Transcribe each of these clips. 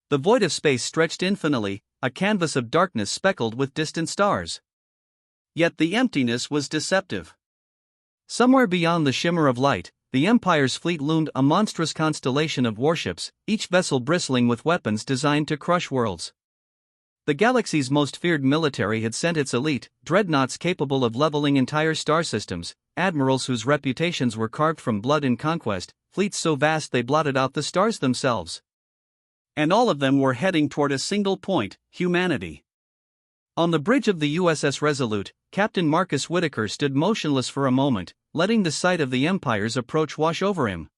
The void of space stretched infinitely, a canvas of darkness speckled with distant stars. Yet the emptiness was deceptive. Somewhere beyond the shimmer of light, the Empire's fleet loomed, a monstrous constellation of warships, each vessel bristling with weapons designed to crush worlds. The galaxy's most feared military had sent its elite, dreadnoughts capable of leveling entire star systems, admirals whose reputations were carved from blood and conquest, fleets so vast they blotted out the stars themselves. And all of them were heading toward a single point: humanity. On the bridge of the USS Resolute, Captain Marcus Whitaker stood motionless for a moment, letting the sight of the Empire's approach wash over him.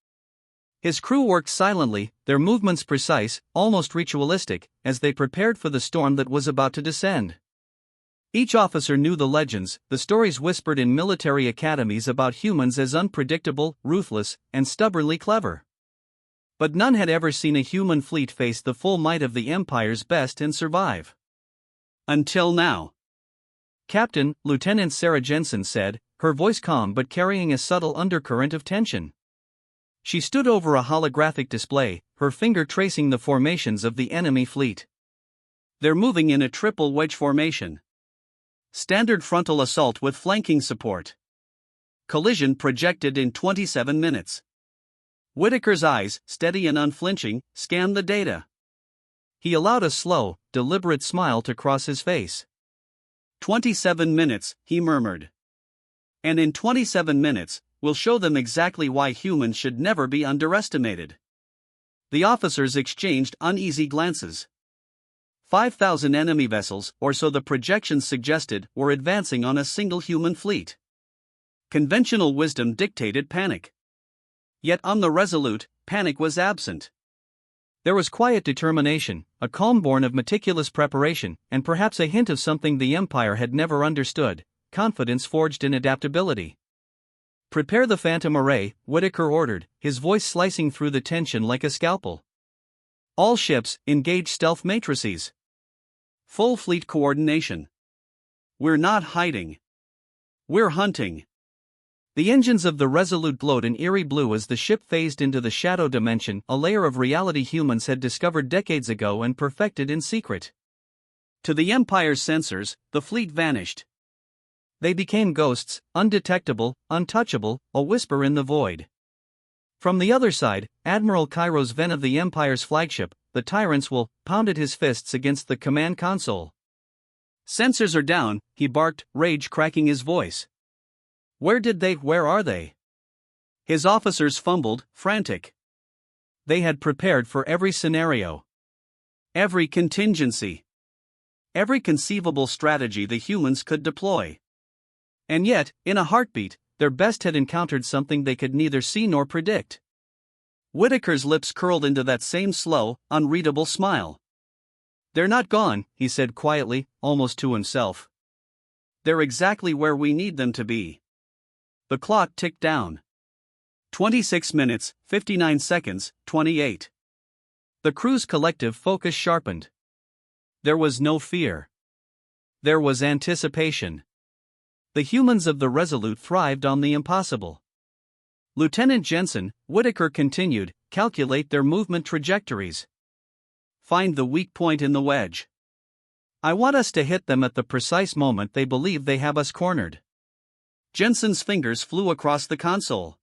His crew worked silently, their movements precise, almost ritualistic, as they prepared for the storm that was about to descend. Each officer knew the legends, the stories whispered in military academies about humans as unpredictable, ruthless, and stubbornly clever. But none had ever seen a human fleet face the full might of the Empire's best and survive. Until now. "Captain," Lieutenant Sarah Jensen said, her voice calm but carrying a subtle undercurrent of tension. She stood over a holographic display, her finger tracing the formations of the enemy fleet. "They're moving in a triple wedge formation. Standard frontal assault with flanking support. Collision projected in 27 minutes. Whitaker's eyes, steady and unflinching, scanned the data. He allowed a slow, deliberate smile to cross his face. 27 minutes, he murmured. And in 27 minutes, we'll show them exactly why humans should never be underestimated." The officers exchanged uneasy glances. 5,000 enemy vessels, or so the projections suggested, were advancing on a single human fleet. Conventional wisdom dictated panic. Yet on the Resolute, panic was absent. There was quiet determination, a calm born of meticulous preparation, and perhaps a hint of something the Empire had never understood: confidence forged in adaptability. "Prepare the Phantom Array," Whitaker ordered, his voice slicing through the tension like a scalpel. "All ships, engage stealth matrices. Full fleet coordination. We're not hiding. We're hunting." The engines of the Resolute glowed an eerie blue as the ship phased into the shadow dimension, a layer of reality humans had discovered decades ago and perfected in secret. To the Empire's sensors, the fleet vanished. They became ghosts, undetectable, untouchable, a whisper in the void. From the other side, Admiral Kairos Ven of the Empire's flagship, the Tyrant's Will, pounded his fists against the command console. "Sensors are down," he barked, rage cracking his voice. Where are they?" His officers fumbled, frantic. They had prepared for every scenario. Every contingency. Every conceivable strategy the humans could deploy. And yet, in a heartbeat, their best had encountered something they could neither see nor predict. Whitaker's lips curled into that same slow, unreadable smile. "They're not gone," he said quietly, almost to himself. "They're exactly where we need them to be." The clock ticked down. 26 minutes, 59 seconds, 28. The crew's collective focus sharpened. There was no fear. There was anticipation. The humans of the Resolute thrived on the impossible. "Lieutenant Jensen," Whitaker continued, "calculate their movement trajectories. Find the weak point in the wedge. I want us to hit them at the precise moment they believe they have us cornered." Jensen's fingers flew across the console.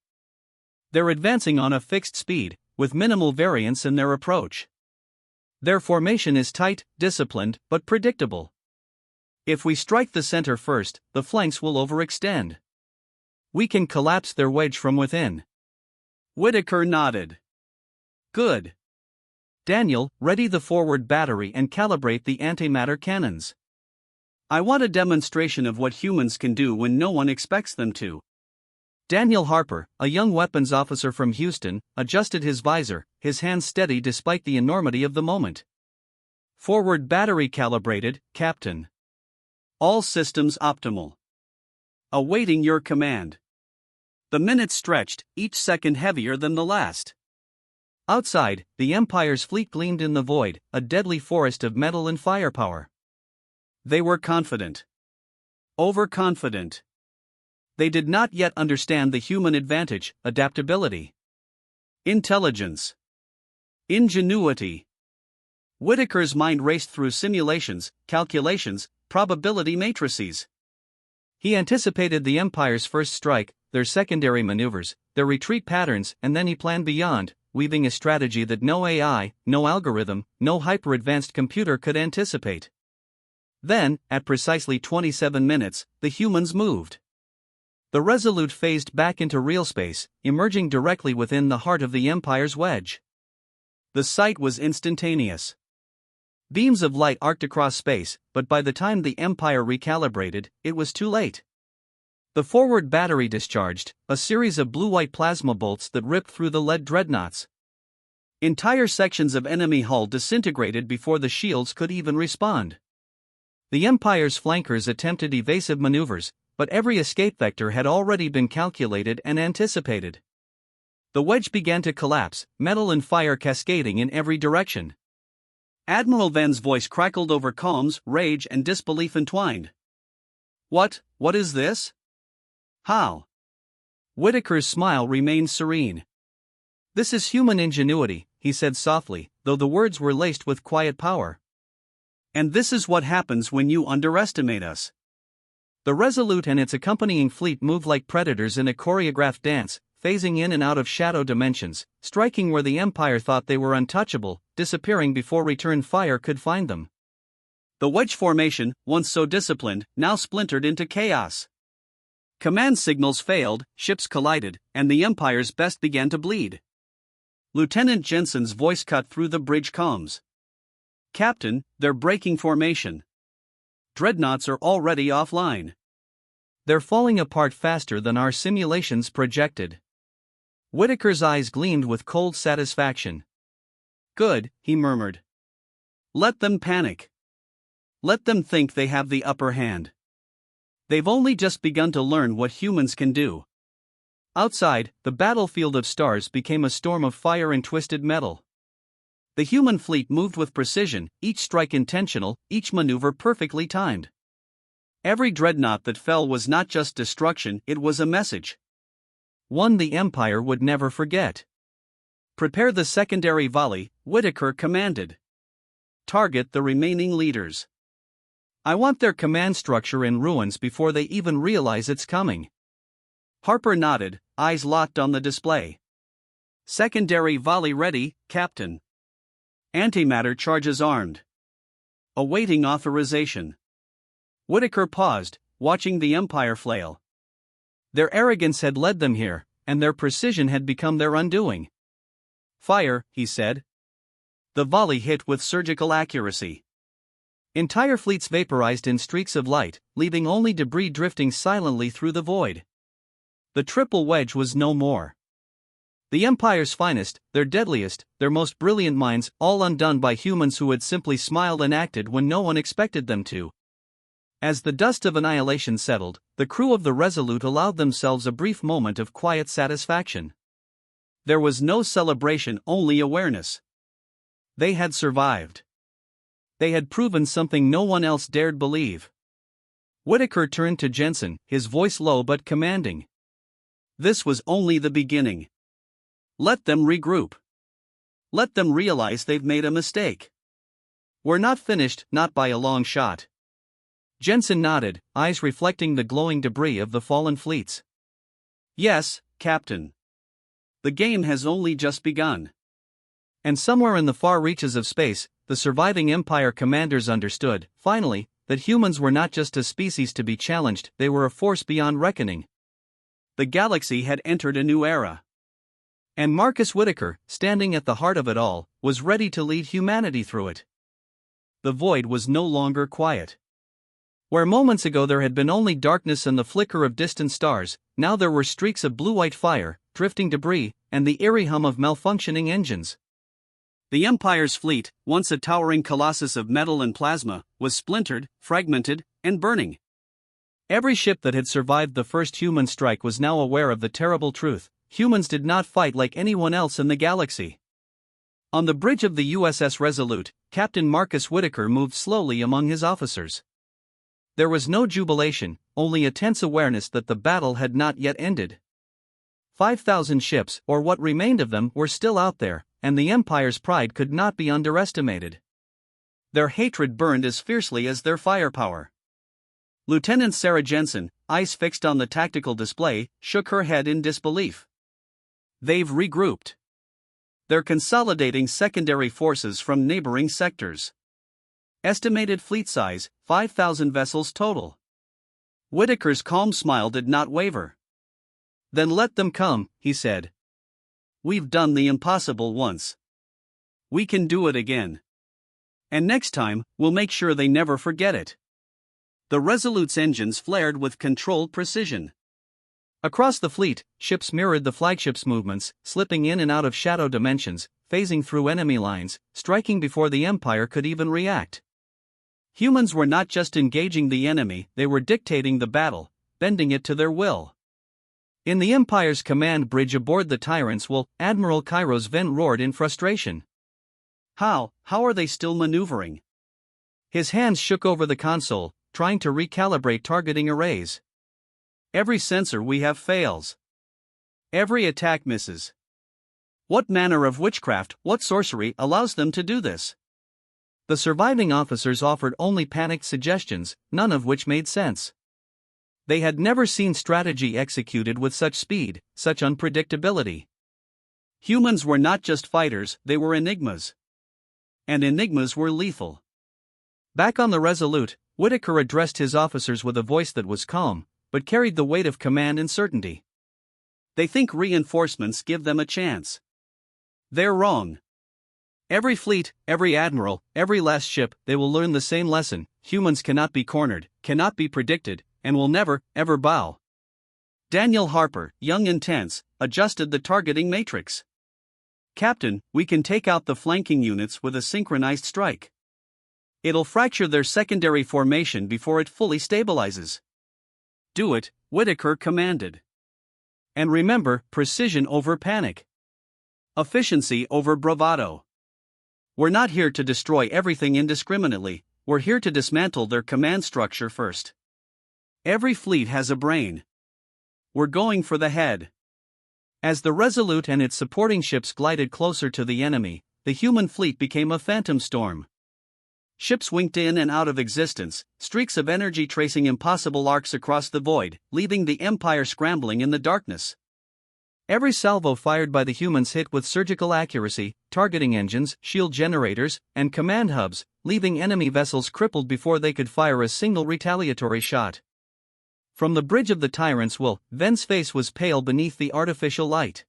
"They're advancing on a fixed speed, with minimal variance in their approach. Their formation is tight, disciplined, but predictable. If we strike the center first, the flanks will overextend. We can collapse their wedge from within." Whitaker nodded. "Good. Daniel, ready the forward battery and calibrate the antimatter cannons. I want a demonstration of what humans can do when no one expects them to." Daniel Harper, a young weapons officer from Houston, adjusted his visor, his hands steady despite the enormity of the moment. "Forward battery calibrated, Captain. All systems optimal. Awaiting your command." The minutes stretched, each second heavier than the last. Outside, the Empire's fleet gleamed in the void, a deadly forest of metal and firepower. They were confident. Overconfident. They did not yet understand the human advantage: adaptability, intelligence, ingenuity. Whitaker's mind raced through simulations, calculations, probability matrices. He anticipated the Empire's first strike, their secondary maneuvers, their retreat patterns, and then he planned beyond, weaving a strategy that no AI, no algorithm, no hyper-advanced computer could anticipate. Then, at precisely 27 minutes, the humans moved. The Resolute phased back into real space, emerging directly within the heart of the Empire's wedge. The sight was instantaneous. Beams of light arced across space, but by the time the Empire recalibrated, it was too late. The forward battery discharged, a series of blue-white plasma bolts that ripped through the lead dreadnoughts. Entire sections of enemy hull disintegrated before the shields could even respond. The Empire's flankers attempted evasive maneuvers, but every escape vector had already been calculated and anticipated. The wedge began to collapse, metal and fire cascading in every direction. Admiral Ven's voice crackled over comms, rage and disbelief entwined. What is this? How? Whitaker's smile remained serene. This is human ingenuity, he said softly, though the words were laced with quiet power. And this is what happens when you underestimate us. The Resolute and its accompanying fleet moved like predators in a choreographed dance, phasing in and out of shadow dimensions, striking where the Empire thought they were untouchable, disappearing before return fire could find them. The wedge formation, once so disciplined, now splintered into chaos. Command signals failed, ships collided, and the Empire's best began to bleed. Lieutenant Jensen's voice cut through the bridge comms. Captain, they're breaking formation. Dreadnoughts are already offline. They're falling apart faster than our simulations projected. Whitaker's eyes gleamed with cold satisfaction. Good, he murmured. Let them panic. Let them think they have the upper hand. They've only just begun to learn what humans can do. Outside, the battlefield of stars became a storm of fire and twisted metal. The human fleet moved with precision, each strike intentional, each maneuver perfectly timed. Every dreadnought that fell was not just destruction, it was a message. One the Empire would never forget. Prepare the secondary volley, Whitaker commanded. Target the remaining leaders. I want their command structure in ruins before they even realize it's coming. Harper nodded, eyes locked on the display. Secondary volley ready, Captain. Antimatter charges armed. Awaiting authorization. Whitaker paused, watching the Empire flail. Their arrogance had led them here, and their precision had become their undoing. Fire, he said. The volley hit with surgical accuracy. Entire fleets vaporized in streaks of light, leaving only debris drifting silently through the void. The triple wedge was no more. The Empire's finest, their deadliest, their most brilliant minds, all undone by humans who had simply smiled and acted when no one expected them to. As the dust of annihilation settled, the crew of the Resolute allowed themselves a brief moment of quiet satisfaction. There was no celebration, only awareness. They had survived. They had proven something no one else dared believe. Whitaker turned to Jensen, his voice low but commanding. This was only the beginning. Let them regroup. Let them realize they've made a mistake. We're not finished, not by a long shot. Jensen nodded, eyes reflecting the glowing debris of the fallen fleets. Yes, Captain. The game has only just begun. And somewhere in the far reaches of space, the surviving Empire commanders understood, finally, that humans were not just a species to be challenged, they were a force beyond reckoning. The galaxy had entered a new era. And Marcus Whitaker, standing at the heart of it all, was ready to lead humanity through it. The void was no longer quiet. Where moments ago there had been only darkness and the flicker of distant stars, now there were streaks of blue-white fire, drifting debris, and the eerie hum of malfunctioning engines. The Empire's fleet, once a towering colossus of metal and plasma, was splintered, fragmented, and burning. Every ship that had survived the first human strike was now aware of the terrible truth: humans did not fight like anyone else in the galaxy. On the bridge of the USS Resolute, Captain Marcus Whitaker moved slowly among his officers. There was no jubilation, only a tense awareness that the battle had not yet ended. 5,000 ships, or what remained of them, were still out there, and the Empire's pride could not be underestimated. Their hatred burned as fiercely as their firepower. Lieutenant Sarah Jensen, eyes fixed on the tactical display, shook her head in disbelief. They've regrouped. They're consolidating secondary forces from neighboring sectors. Estimated fleet size, 5,000 vessels total. Whitaker's calm smile did not waver. Then let them come, he said. We've done the impossible once. We can do it again. And next time, we'll make sure they never forget it. The Resolute's engines flared with controlled precision. Across the fleet, ships mirrored the flagship's movements, slipping in and out of shadow dimensions, phasing through enemy lines, striking before the Empire could even react. Humans were not just engaging the enemy, they were dictating the battle, bending it to their will. In the Empire's command bridge aboard the Tyrant's Will, Admiral Kairos Ven roared in frustration. How are they still maneuvering? His hands shook over the console, trying to recalibrate targeting arrays. Every sensor we have fails. Every attack misses. What manner of witchcraft, what sorcery allows them to do this? The surviving officers offered only panicked suggestions, none of which made sense. They had never seen strategy executed with such speed, such unpredictability. Humans were not just fighters, they were enigmas. And enigmas were lethal. Back on the Resolute, Whitaker addressed his officers with a voice that was calm, but carried the weight of command and certainty. They think reinforcements give them a chance. They're wrong. Every fleet, every admiral, every last ship, they will learn the same lesson: humans cannot be cornered, cannot be predicted, and will never, ever bow. Daniel Harper, young and tense, adjusted the targeting matrix. Captain, we can take out the flanking units with a synchronized strike. It'll fracture their secondary formation before it fully stabilizes. Do it, Whitaker commanded. And remember, precision over panic. Efficiency over bravado. We're not here to destroy everything indiscriminately, we're here to dismantle their command structure first. Every fleet has a brain. We're going for the head. As the Resolute and its supporting ships glided closer to the enemy, the human fleet became a phantom storm. Ships winked in and out of existence, streaks of energy tracing impossible arcs across the void, leaving the Empire scrambling in the darkness. Every salvo fired by the humans hit with surgical accuracy, targeting engines, shield generators, and command hubs, leaving enemy vessels crippled before they could fire a single retaliatory shot. From the bridge of the Tyrant's Will, Ven's face was pale beneath the artificial light.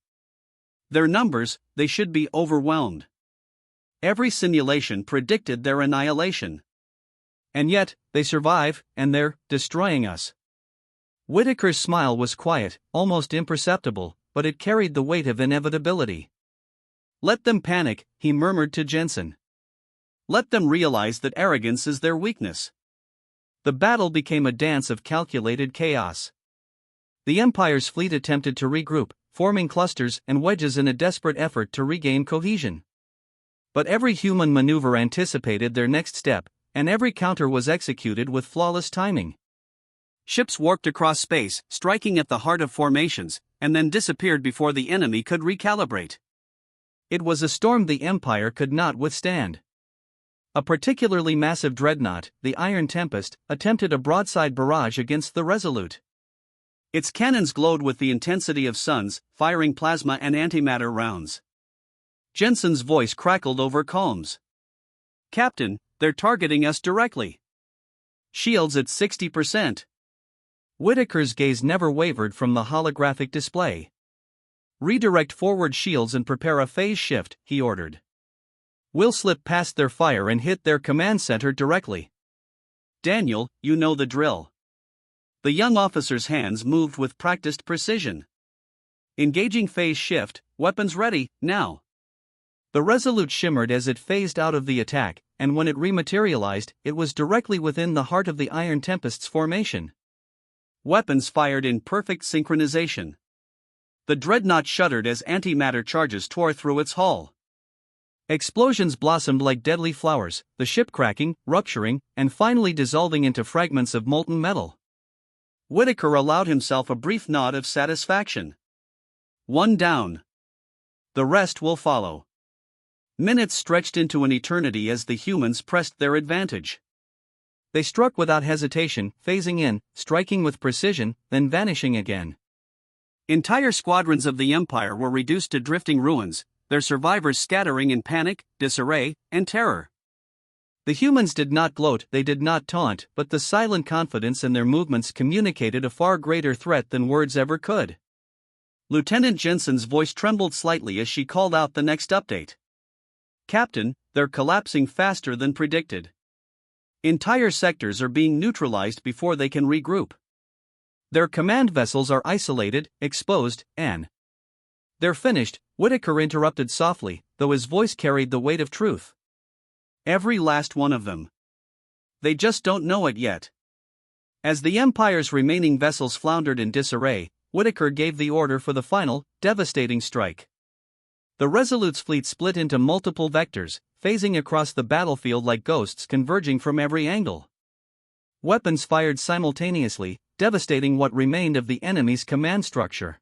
Their numbers, they should be overwhelmed. Every simulation predicted their annihilation. And yet, they survive, and they're destroying us. Whitaker's smile was quiet, almost imperceptible, but it carried the weight of inevitability. Let them panic, he murmured to Jensen. Let them realize that arrogance is their weakness. The battle became a dance of calculated chaos. The Empire's fleet attempted to regroup, forming clusters and wedges in a desperate effort to regain cohesion. But every human maneuver anticipated their next step, and every counter was executed with flawless timing. Ships warped across space, striking at the heart of formations, and then disappeared before the enemy could recalibrate. It was a storm the Empire could not withstand. A particularly massive dreadnought, the Iron Tempest, attempted a broadside barrage against the Resolute. Its cannons glowed with the intensity of suns, firing plasma and antimatter rounds. Jensen's voice crackled over calms. Captain, they're targeting us directly. Shields at 60%. Whitaker's gaze never wavered from the holographic display. Redirect forward shields and prepare a phase shift, he ordered. We'll slip past their fire and hit their command center directly. Daniel, you know the drill. The young officer's hands moved with practiced precision. Engaging phase shift, weapons ready, now. The Resolute shimmered as it phased out of the attack, and when it rematerialized, it was directly within the heart of the Iron Tempest's formation. Weapons fired in perfect synchronization. The dreadnought shuddered as antimatter charges tore through its hull. Explosions blossomed like deadly flowers, the ship cracking, rupturing, and finally dissolving into fragments of molten metal. Whitaker allowed himself a brief nod of satisfaction. One down. The rest will follow. Minutes stretched into an eternity as the humans pressed their advantage. They struck without hesitation, phasing in, striking with precision, then vanishing again. Entire squadrons of the Empire were reduced to drifting ruins, their survivors scattering in panic, disarray, and terror. The humans did not gloat, they did not taunt, but the silent confidence in their movements communicated a far greater threat than words ever could. Lieutenant Jensen's voice trembled slightly as she called out the next update. "Captain, they're collapsing faster than predicted. Entire sectors are being neutralized before they can regroup. Their command vessels are isolated, exposed, and..." "They're finished," Whitaker interrupted softly, though his voice carried the weight of truth. "Every last one of them. They just don't know it yet." As the Empire's remaining vessels floundered in disarray, Whitaker gave the order for the final, devastating strike. The Resolute's fleet split into multiple vectors, phasing across the battlefield like ghosts converging from every angle. Weapons fired simultaneously, devastating what remained of the enemy's command structure.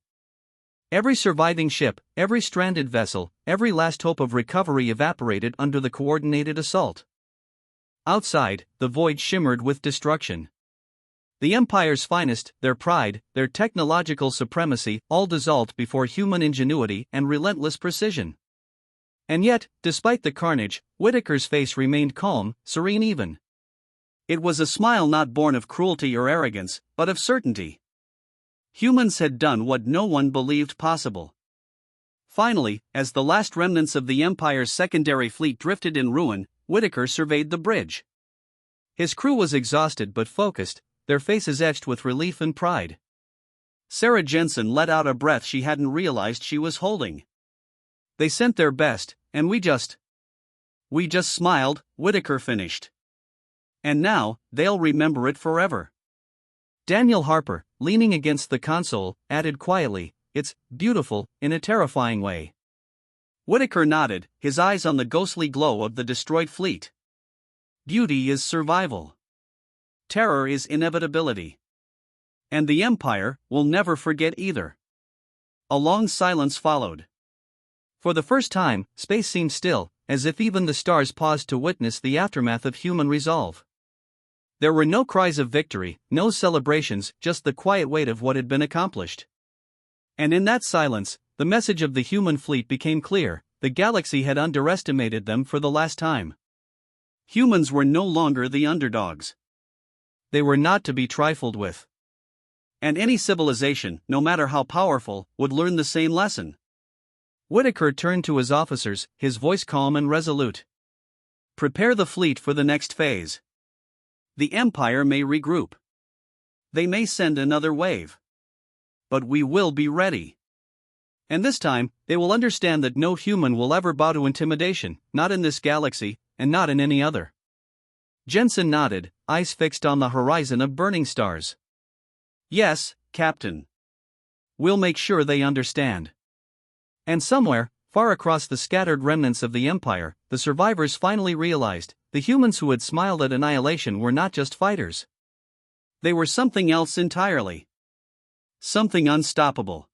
Every surviving ship, every stranded vessel, every last hope of recovery evaporated under the coordinated assault. Outside, the void shimmered with destruction. The Empire's finest, their pride, their technological supremacy, all dissolved before human ingenuity and relentless precision. And yet, despite the carnage, Whitaker's face remained calm, serene even. It was a smile not born of cruelty or arrogance, but of certainty. Humans had done what no one believed possible. Finally, as the last remnants of the Empire's secondary fleet drifted in ruin, Whitaker surveyed the bridge. His crew was exhausted but focused, their faces etched with relief and pride. Sarah Jensen let out a breath she hadn't realized she was holding. "They sent their best, and we just smiled," Whitaker finished. "And now, they'll remember it forever." Daniel Harper, leaning against the console, added quietly, "It's beautiful, in a terrifying way." Whitaker nodded, his eyes on the ghostly glow of the destroyed fleet. Beauty is survival. Terror is inevitability. And the Empire will never forget either. A long silence followed. For the first time, space seemed still, as if even the stars paused to witness the aftermath of human resolve. There were no cries of victory, no celebrations, just the quiet weight of what had been accomplished. And in that silence, the message of the human fleet became clear: the galaxy had underestimated them for the last time. Humans were no longer the underdogs. They were not to be trifled with. And any civilization, no matter how powerful, would learn the same lesson. Whitaker turned to his officers, his voice calm and resolute. "Prepare the fleet for the next phase. The Empire may regroup. They may send another wave. But we will be ready. And this time, they will understand that no human will ever bow to intimidation, not in this galaxy, and not in any other." Jensen nodded, eyes fixed on the horizon of burning stars. "Yes, Captain. We'll make sure they understand." And somewhere, far across the scattered remnants of the Empire, the survivors finally realized, the humans who had smiled at annihilation were not just fighters. They were something else entirely. Something unstoppable.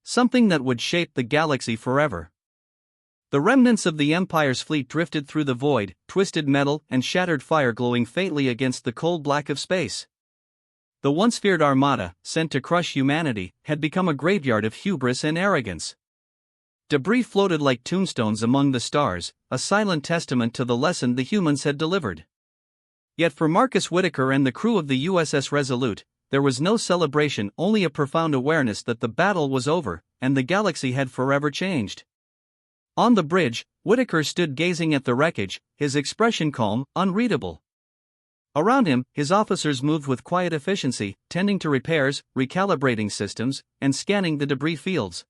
Something that would shape the galaxy forever. The remnants of the Empire's fleet drifted through the void, twisted metal and shattered fire glowing faintly against the cold black of space. The once feared armada, sent to crush humanity, had become a graveyard of hubris and arrogance. Debris floated like tombstones among the stars, a silent testament to the lesson the humans had delivered. Yet for Marcus Whitaker and the crew of the USS Resolute, there was no celebration, only a profound awareness that the battle was over, and the galaxy had forever changed. On the bridge, Whitaker stood gazing at the wreckage, his expression calm, unreadable. Around him, his officers moved with quiet efficiency, tending to repairs, recalibrating systems, and scanning the debris fields.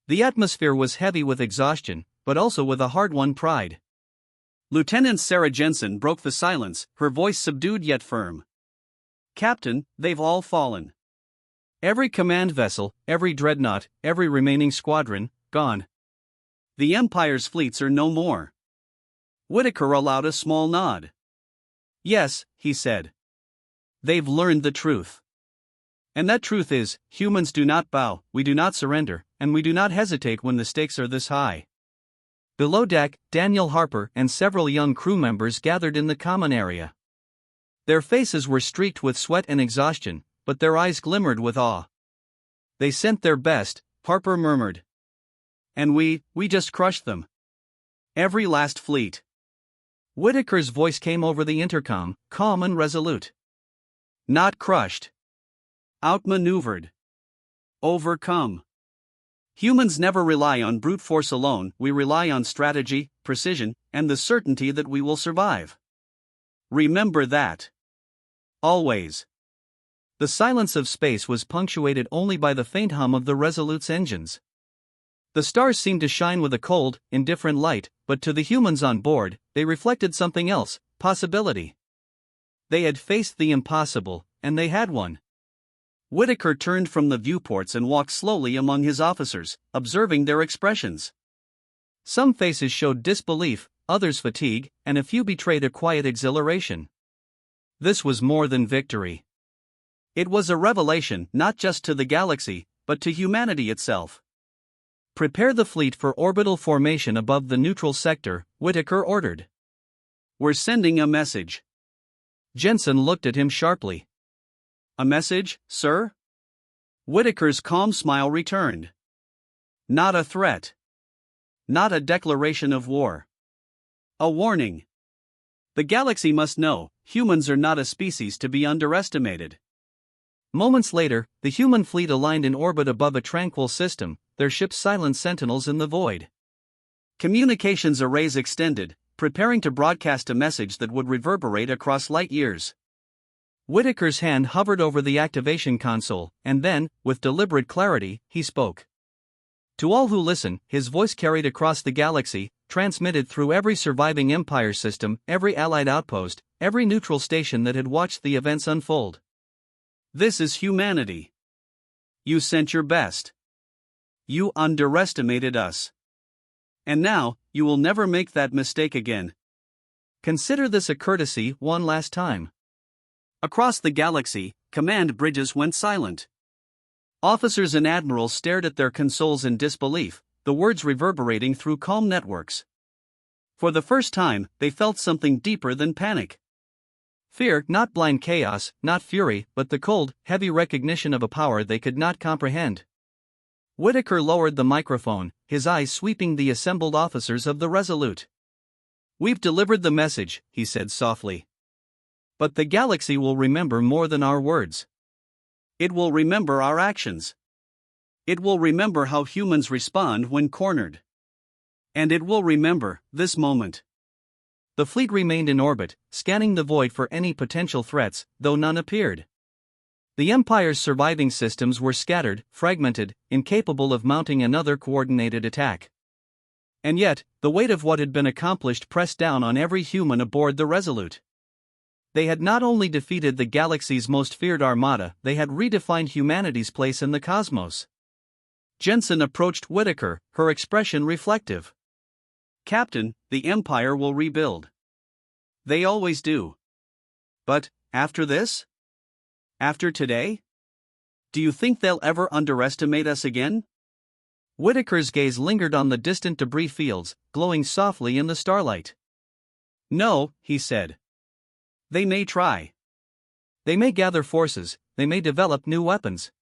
The atmosphere was heavy with exhaustion, but also with a hard-won pride. Lieutenant Sarah Jensen broke the silence, her voice subdued yet firm. "Captain, they've all fallen. Every command vessel, every dreadnought, every remaining squadron, gone. The Empire's fleets are no more." Whitaker allowed a small nod. "Yes," he said. "They've learned the truth. And that truth is, humans do not bow, we do not surrender, and we do not hesitate when the stakes are this high." Below deck, Daniel Harper and several young crew members gathered in the common area. Their faces were streaked with sweat and exhaustion, but their eyes glimmered with awe. "They sent their best," Harper murmured. "And we just crushed them. Every last fleet." Whitaker's voice came over the intercom, calm and resolute. "Not crushed. Outmaneuvered. Overcome. Humans never rely on brute force alone, we rely on strategy, precision, and the certainty that we will survive. Remember that. Always." The silence of space was punctuated only by the faint hum of the Resolute's engines. The stars seemed to shine with a cold, indifferent light, but to the humans on board, they reflected something else: possibility. They had faced the impossible, and they had won. Whitaker turned from the viewports and walked slowly among his officers, observing their expressions. Some faces showed disbelief, others fatigue, and a few betrayed a quiet exhilaration. This was more than victory. It was a revelation not just to the galaxy, but to humanity itself. "Prepare the fleet for orbital formation above the neutral sector," Whitaker ordered. "We're sending a message." Jensen looked at him sharply. "A message, sir?" Whitaker's calm smile returned. "Not a threat. Not a declaration of war. A warning. The galaxy must know, humans are not a species to be underestimated." Moments later, the human fleet aligned in orbit above a tranquil system, their ships silent sentinels in the void. Communications arrays extended, preparing to broadcast a message that would reverberate across light years. Whitaker's hand hovered over the activation console, and then, with deliberate clarity, he spoke. To all who listen, his voice carried across the galaxy, transmitted through every surviving Empire system, every Allied outpost, every neutral station that had watched the events unfold. "This is humanity. You sent your best. You underestimated us. And now, you will never make that mistake again. Consider this a courtesy one last time." Across the galaxy, command bridges went silent. Officers and admirals stared at their consoles in disbelief, the words reverberating through calm networks. For the first time, they felt something deeper than panic. Fear, not blind chaos, not fury, but the cold, heavy recognition of a power they could not comprehend. Whitaker lowered the microphone, his eyes sweeping the assembled officers of the Resolute. "We've delivered the message," he said softly. "But the galaxy will remember more than our words. It will remember our actions. It will remember how humans respond when cornered. And it will remember this moment." The fleet remained in orbit, scanning the void for any potential threats, though none appeared. The Empire's surviving systems were scattered, fragmented, incapable of mounting another coordinated attack. And yet, the weight of what had been accomplished pressed down on every human aboard the Resolute. They had not only defeated the galaxy's most feared armada, they had redefined humanity's place in the cosmos. Jensen approached Whitaker, her expression reflective. "Captain, the Empire will rebuild. They always do. But, after this? After today? Do you think they'll ever underestimate us again?" Whitaker's gaze lingered on the distant debris fields, glowing softly in the starlight. "No," he said. "They may try. They may gather forces, they may develop new weapons.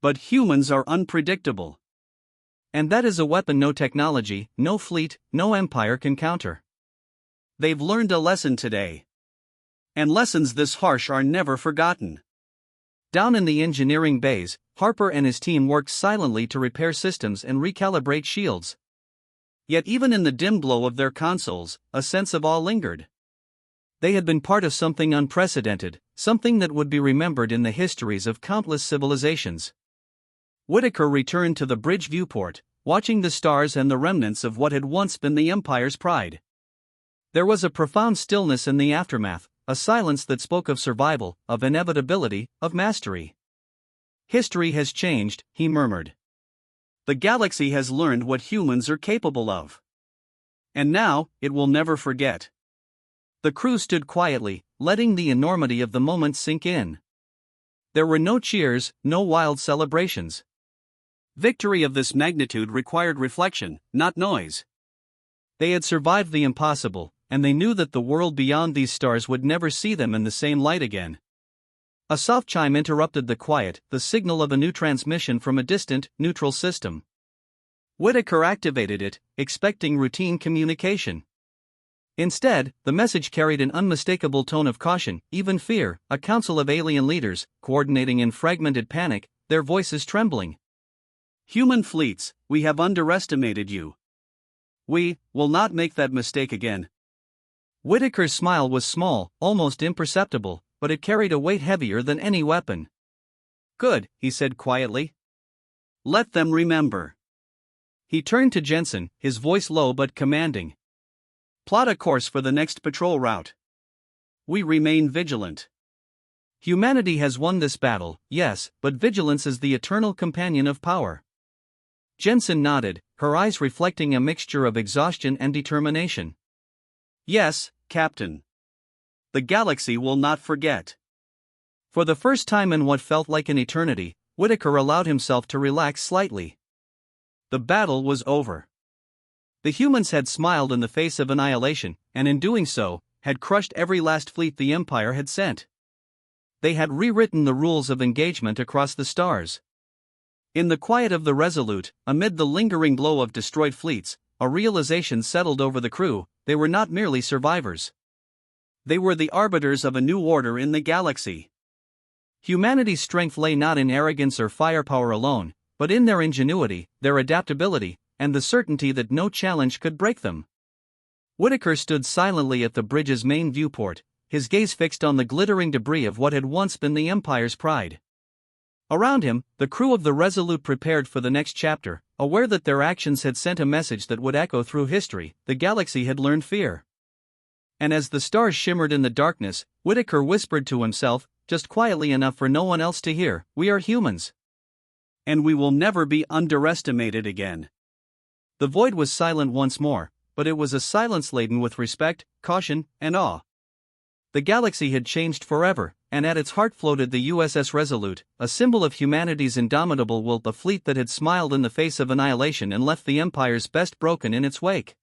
But humans are unpredictable. And that is a weapon no technology, no fleet, no empire can counter. They've learned a lesson today. And lessons this harsh are never forgotten." Down in the engineering bays, Harper and his team worked silently to repair systems and recalibrate shields. Yet even in the dim glow of their consoles, a sense of awe lingered. They had been part of something unprecedented, something that would be remembered in the histories of countless civilizations. Whitaker returned to the bridge viewport, watching the stars and the remnants of what had once been the Empire's pride. There was a profound stillness in the aftermath, a silence that spoke of survival, of inevitability, of mastery. "History has changed," he murmured. "The galaxy has learned what humans are capable of. And now, it will never forget." The crew stood quietly, letting the enormity of the moment sink in. There were no cheers, no wild celebrations. Victory of this magnitude required reflection, not noise. They had survived the impossible, and they knew that the world beyond these stars would never see them in the same light again. A soft chime interrupted the quiet, the signal of a new transmission from a distant, neutral system. Whitaker activated it, expecting routine communication. Instead, the message carried an unmistakable tone of caution, even fear, a council of alien leaders, coordinating in fragmented panic, their voices trembling. "Human fleets, we have underestimated you. We will not make that mistake again." Whitaker's smile was small, almost imperceptible, but it carried a weight heavier than any weapon. "Good," he said quietly. "Let them remember." He turned to Jensen, his voice low but commanding. "Plot a course for the next patrol route. We remain vigilant. Humanity has won this battle, yes, but vigilance is the eternal companion of power." Jensen nodded, her eyes reflecting a mixture of exhaustion and determination. "Yes, Captain. The galaxy will not forget." For the first time in what felt like an eternity, Whitaker allowed himself to relax slightly. The battle was over. The humans had smiled in the face of annihilation, and in doing so, had crushed every last fleet the Empire had sent. They had rewritten the rules of engagement across the stars. In the quiet of the Resolute, amid the lingering glow of destroyed fleets, a realization settled over the crew: they were not merely survivors. They were the arbiters of a new order in the galaxy. Humanity's strength lay not in arrogance or firepower alone, but in their ingenuity, their adaptability, and the certainty that no challenge could break them. Whitaker stood silently at the bridge's main viewport, his gaze fixed on the glittering debris of what had once been the Empire's pride. Around him, the crew of the Resolute prepared for the next chapter, aware that their actions had sent a message that would echo through history: the galaxy had learned fear. And as the stars shimmered in the darkness, Whitaker whispered to himself, just quietly enough for no one else to hear, "We are humans. And we will never be underestimated again." The void was silent once more, but it was a silence laden with respect, caution, and awe. The galaxy had changed forever, and at its heart floated the USS Resolute, a symbol of humanity's indomitable will, a fleet that had smiled in the face of annihilation and left the Empire's best broken in its wake.